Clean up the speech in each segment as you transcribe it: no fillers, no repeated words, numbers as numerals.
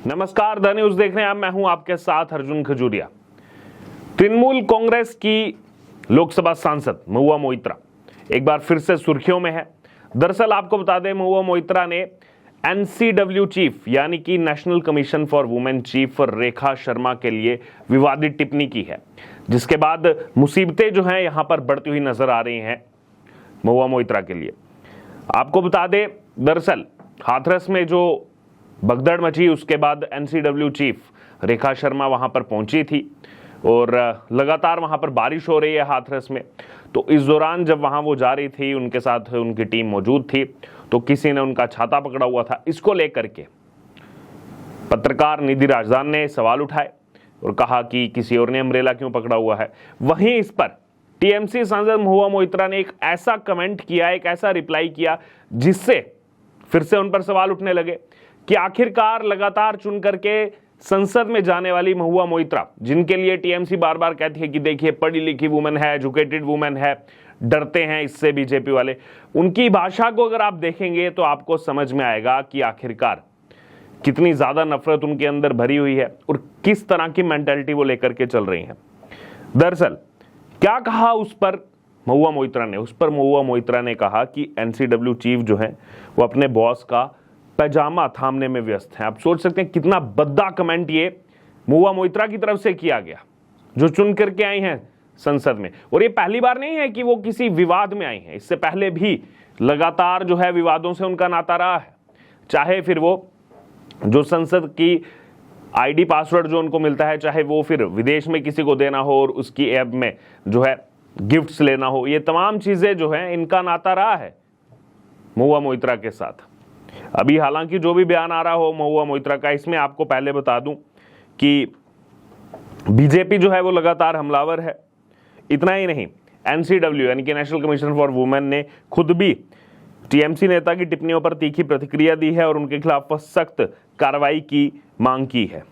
नमस्कार, the news देख रहे हैं आप। मैं हूं आपके साथ अर्जुन खजूरिया। तृणमूल कांग्रेस की लोकसभा सांसद महुआ मोइत्रा एक बार फिर से सुर्खियों में है। दरअसल आपको बता दें, महुआ मोइत्रा ने एनसीडब्ल्यू चीफ यानी कि national commission for women chief Rekha Sharma के लिए विवादित टिप्पणी की है, जिसके बाद मुसीबतें जो हैं यहां पर बढ़ती हुई नजर आ रही हैं महुआ मोइत्रा के लिए। आपको बता दें, दरअसल हाथरस में जो भगदड़ मची, उसके बाद एनसीडब्ल्यू चीफ रेखा शर्मा वहां पर पहुंची थी और लगातार वहां पर बारिश हो रही है हाथरस में। तो इस दौरान जब वहां वो जा रही थी, उनके साथ उनकी टीम मौजूद थी, तो किसी ने उनका छाता पकड़ा हुआ था। इसको लेकर के पत्रकार निधि राजदान ने सवाल उठाए और कहा कि किसी और ने अम्ब्रेला क्यों पकड़ा हुआ है। वहीं इस पर टीएमसी सांसद महुआ मोइत्रा ने एक ऐसा कमेंट किया, एक ऐसा रिप्लाई किया, जिससे फिर से उन पर सवाल उठने लगे कि आखिरकार लगातार चुन करके संसद में जाने वाली महुआ मोइत्रा, जिनके लिए टीएमसी बार बार कहती है कि देखिए पढ़ी लिखी वुमेन है, एजुकेटेड वुमेन है, डरते हैं इससे बीजेपी वाले, उनकी भाषा को अगर आप देखेंगे तो आपको समझ में आएगा कि आखिरकार कितनी ज्यादा नफरत उनके अंदर भरी हुई है और किस तरह की मेंटालिटी वो लेकर के चल रही है। दरअसल क्या कहा उस पर महुआ मोइत्रा ने? उस पर महुआ मोइत्रा ने कहा कि एनसीडब्ल्यू चीफ जो है वो अपने बॉस का पैजामा थामने में व्यस्त है। आप सोच सकते हैं कितना भद्दा कमेंट ये महुआ मोइत्रा की तरफ से किया गया, जो चुन करके आई हैं संसद में। और ये पहली बार नहीं है कि वो किसी विवाद में आई हैं, इससे पहले भी लगातार जो है विवादों से उनका नाता रहा है। चाहे फिर वो जो संसद की आईडी पासवर्ड जो उनको मिलता है, चाहे वो फिर विदेश में किसी को देना हो और उसकी ऐप में जो है गिफ्ट्स लेना हो, ये तमाम चीजें जो है इनका नाता रहा है महुआ मोइत्रा के साथ। अभी हालांकि जो भी बयान आ रहा हो महुआ मोइत्रा का, इसमें आपको पहले बता दूं कि बीजेपी जो है वो लगातार हमलावर है। इतना ही नहीं, एनसीडब्ल्यू यानी कि नेशनल कमीशन फॉर वुमेन ने खुद भी टीएमसी नेता की टिप्पणियों पर तीखी प्रतिक्रिया दी है और उनके खिलाफ सख्त कार्रवाई की मांग की है।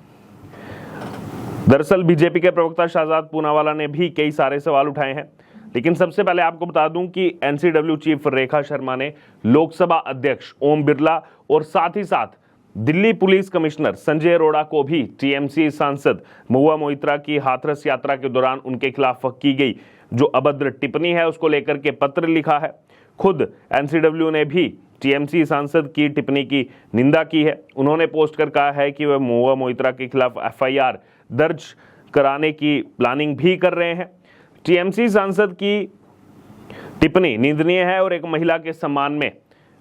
दरअसल बीजेपी के प्रवक्ता शहजाद पूनावाला ने भी कई सारे सवाल उठाए हैं, लेकिन सबसे पहले आपको बता दूं कि एनसीडब्ल्यू चीफ रेखा शर्मा ने लोकसभा अध्यक्ष ओम बिरला और साथ ही साथ दिल्ली पुलिस कमिश्नर संजय अरोड़ा को भी टीएमसी सांसद महुआ मोइत्रा की हाथरस यात्रा के दौरान उनके खिलाफ की गई जो अभद्र टिप्पणी है उसको लेकर के पत्र लिखा है। खुद एनसीडब्ल्यू ने भी टीएमसी सांसद की टिप्पणी की निंदा की है। उन्होंने पोस्ट कर कहा है कि वह महुआ मोइत्रा के खिलाफ एफआईआर दर्ज कराने की प्लानिंग भी कर रहे हैं। टीएमसी सांसद की टिप्पणी निंदनीय है और एक महिला के सम्मान में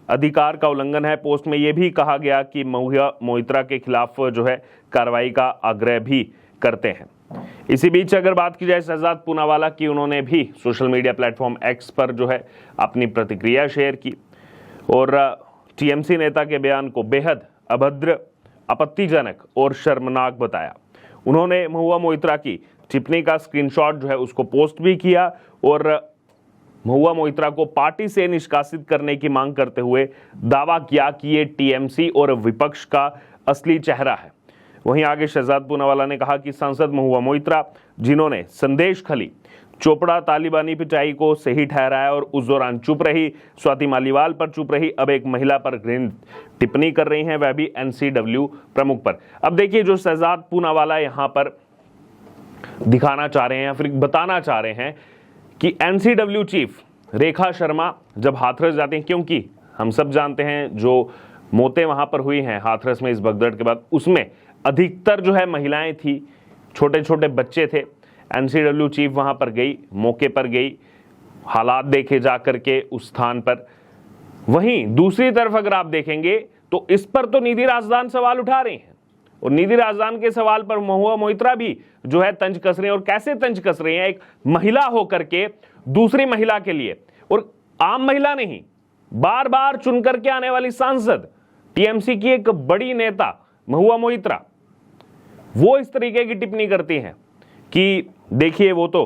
अधिकार का उल्लंघन है। पोस्ट में यह भी कहा गया कि महुआ मोइत्रा के खिलाफ जो है कार्रवाई का आग्रह भी करते हैं। इसी बीच अगर बात की जाए शहजाद पूनावाला की, उन्होंने भी सोशल मीडिया प्लेटफॉर्म एक्स पर जो है अपनी प्रतिक्रिया शेयर की और टीएमसी नेता के बयान को बेहद अभद्र, आपत्तिजनक और शर्मनाक बताया। उन्होंने महुआ मोइत्रा की टिप्पणी का स्क्रीनशॉट जो है उसको पोस्ट भी किया और महुआ मोइत्रा को पार्टी से निष्कासित करने की मांग करते हुए दावा किया कि ये टीएमसी और विपक्ष का असली चेहरा है। वहीं आगे शहजाद पूनावाला ने कहा कि सांसद महुआ मोइत्रा, जिन्होंने संदेश खली चोपड़ा तालिबानी पिटाई को सही ठहराया और उस दौरान चुप रही, स्वाति मालीवाल पर चुप रही, अब एक महिला पर घृणित टिप्पणी कर रही हैं, वह भी एनसीडब्ल्यू प्रमुख पर। अब देखिए, जो शहजाद पूनावाला यहां पर दिखाना चाह रहे हैं या फिर बताना चाह रहे हैं कि एनसीडब्ल्यू चीफ रेखा शर्मा जब हाथरस जाते हैं, क्योंकि हम सब जानते हैं जो मौतें वहां पर हुई हैं हाथरस में इस भगदड़ के बाद, उसमें अधिकतर जो है महिलाएं थी, छोटे छोटे बच्चे थे। एनसीडब्ल्यू चीफ वहां पर गई, मौके पर गई, हालात देखे जा करके उस स्थान पर। वहीं दूसरी तरफ अगर आप देखेंगे तो इस पर तो निधि राजदान सवाल उठा रही हैं और निधि राजदान के सवाल पर महुआ मोइत्रा भी जो है तंज कस रही है। और कैसे तंज कस रही है? एक महिला होकर के दूसरी महिला के लिए, और आम महिला नहीं, बार बार चुन करके आने वाली सांसद, टीएमसी की एक बड़ी नेता महुआ मोइत्रा, वो इस तरीके की टिप्पणी करती हैं कि देखिए वो तो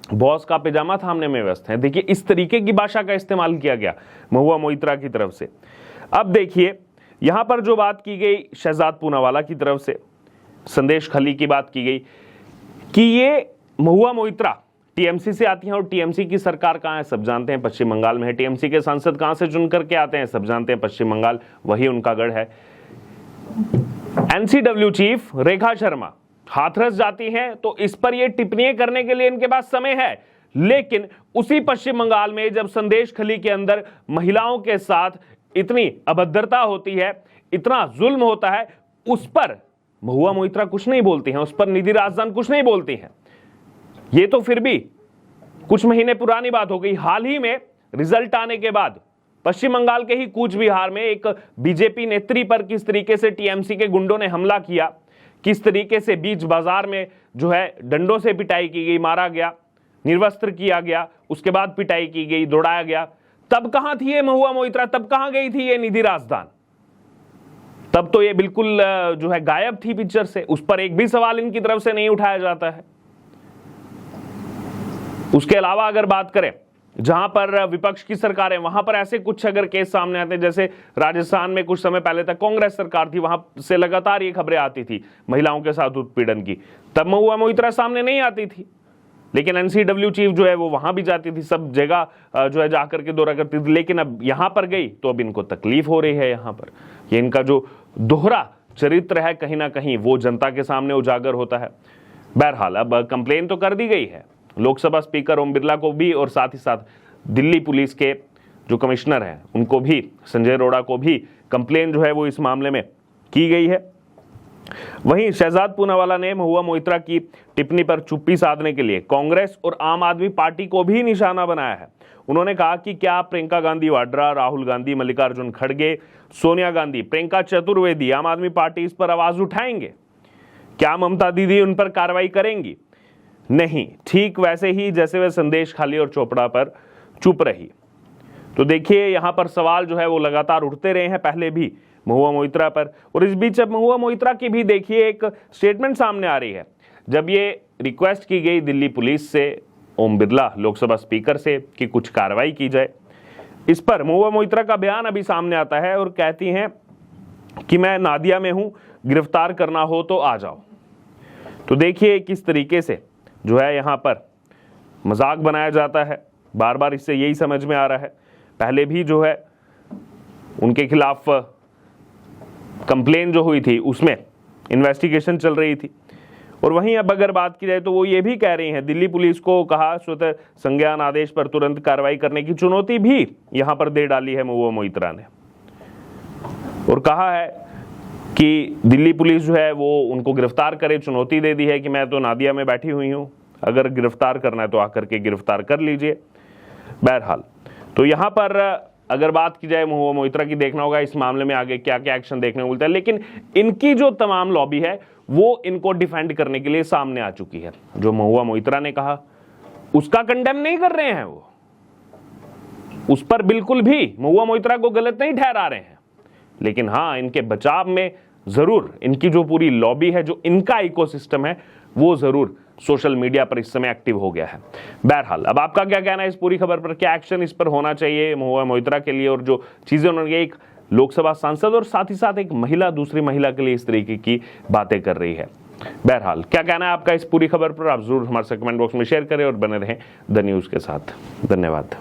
बॉस का पैजामा थामने में व्यस्त है। देखिए इस तरीके की भाषा का इस्तेमाल किया गया महुआ मोइत्रा की तरफ से। अब देखिए यहां पर जो बात की गई शहजाद पूनावाला की तरफ से, संदेश खली की बात की गई कि ये महुआ मोइत्रा टीएमसी से आती हैं और टीएमसी की सरकार कहां है सब जानते हैं, पश्चिम बंगाल में है। टीएमसी के सांसद कहां से चुन करके आते हैं सब जानते हैं, पश्चिम बंगाल, वही उनका गढ़ है। एनसीडब्ल्यू चीफ रेखा शर्मा हाथरस जाती हैं तो इस पर यह टिप्पणियां करने के लिए इनके पास समय है, लेकिन उसी पश्चिम बंगाल में जब संदेश खली के अंदर महिलाओं के साथ इतनी अभद्रता होती है, इतना जुल्म होता है, उस पर महुआ मोइत्रा कुछ नहीं बोलती हैं, उस पर निधि राजदान कुछ नहीं बोलती हैं। ये तो फिर भी कुछ महीने पुरानी बात हो गई। हाल ही में रिजल्ट आने के बाद पश्चिम बंगाल के ही कूच बिहार में एक बीजेपी नेत्री पर किस तरीके से टीएमसी के गुंडों ने हमला किया, किस तरीके से बीच बाजार में जो है डंडों से पिटाई की गई, मारा गया, निर्वस्त्र किया गया, उसके बाद पिटाई की गई, दौड़ाया गया, तब कहां थी ये महुआ मोइत्रा, तब कहां गई थी ये निधि राजदान? तब तो ये बिल्कुल जो है गायब थी पिक्चर से, उस पर एक भी सवाल इनकी तरफ से नहीं उठाया जाता है। उसके अलावा अगर बात करें जहां पर विपक्ष की सरकार है, वहां पर ऐसे कुछ अगर केस सामने आते हैं, जैसे राजस्थान में कुछ समय पहले तक कांग्रेस सरकार थी, वहां से लगातार ये खबरें आती थी महिलाओं के साथ उत्पीड़न की, तब महुआ मोइत्रा सामने नहीं आती थी, लेकिन एनसीडब्ल्यू चीफ जो है वो वहां भी जाती थी, सब जगह जो है जाकर के दौरा करती थी। लेकिन अब यहां पर गई तो अब इनको तकलीफ हो रही है। यहां पर ये इनका जो दोहरा चरित्र है कहीं ना कहीं वो जनता के सामने उजागर होता है। बहरहाल अब कंप्लेन तो कर दी गई है लोकसभा स्पीकर ओम बिरला को भी, और साथ ही साथ दिल्ली पुलिस के जो कमिश्नर हैं उनको भी, संजय अरोड़ा को भी कंप्लेन जो है वो इस मामले में की गई है। वहीं शहजाद पूनावाला ने महुआ मोइत्रा की टिप्पणी पर चुप्पी साधने के लिए कांग्रेस और आम आदमी पार्टी को भी निशाना बनाया है। उन्होंने कहा कि क्या प्रियंका गांधी वाड्रा, राहुल गांधी, मल्लिकार्जुन खड़गे, सोनिया गांधी, प्रियंका चतुर्वेदी, आम आदमी पार्टी इस पर आवाज उठाएंगे? क्या ममता दीदी उन पर कार्रवाई करेंगी? नहीं, ठीक वैसे ही जैसे वे संदेश खाली और चोपड़ा पर चुप रही। तो देखिए यहां पर सवाल जो है वो लगातार उठते रहे हैं पहले भी महुआ मोइत्रा पर, और इस बीच अब महुआ मोइत्रा की भी देखिए एक स्टेटमेंट सामने आ रही है। जब ये रिक्वेस्ट की गई दिल्ली पुलिस से, ओम बिरला लोकसभा स्पीकर से, कि कुछ कार्रवाई की जाए, इस पर महुआ मोइत्रा का बयान अभी सामने आता है और कहती हैं कि मैं नादिया में हूं, गिरफ्तार करना हो तो आ जाओ। तो देखिए किस तरीके से जो है यहां पर मजाक बनाया जाता है, बार बार इससे यही समझ में आ रहा है। पहले भी जो है उनके खिलाफ कंप्लेन जो हुई थी उसमें इन्वेस्टिगेशन चल रही थी, और वहीं अब अगर बात की जाए तो वो ये भी कह रही हैं, दिल्ली पुलिस को कहा स्वतः संज्ञान आदेश पर तुरंत कार्रवाई करने की चुनौती भी यहां पर दे डाली है महुआ मोइत्रा ने, और कहा है कि दिल्ली पुलिस जो है वो उनको गिरफ्तार करे, चुनौती दे दी है कि मैं तो नादिया में बैठी हुई हूं, अगर गिरफ्तार करना है तो आकर के गिरफ्तार कर लीजिए। बहरहाल तो यहां पर अगर बात की जाए महुआ मोइत्रा की, देखना होगा इस मामले में आगे क्या क्या एक्शन देखने को मिलता है, लेकिन इनकी जो तमाम लॉबी है वो इनको डिफेंड करने के लिए सामने आ चुकी है। जो महुआ मोइत्रा ने कहा उसका कंडेम नहीं कर रहे हैं, वो उस पर बिल्कुल भी महुआ मोइत्रा को गलत नहीं ठहरा रहे हैं, लेकिन हाँ इनके बचाव में जरूर इनकी जो पूरी लॉबी है, जो इनका इकोसिस्टम है, वो जरूर सोशल मीडिया पर इस समय एक्टिव हो गया है। बहरहाल अब आपका क्या कहना है इस पूरी खबर पर, क्या एक्शन इस पर होना चाहिए महुआ मोइत्रा के लिए, और जो चीजें उन्होंने एक लोकसभा सांसद और साथ ही साथ एक महिला दूसरी महिला के लिए इस तरीके की बातें कर रही है। बहरहाल क्या कहना है आपका इस पूरी खबर पर, आप जरूर हमारे कमेंट बॉक्स में शेयर करें और बने रहें द न्यूज के साथ। धन्यवाद।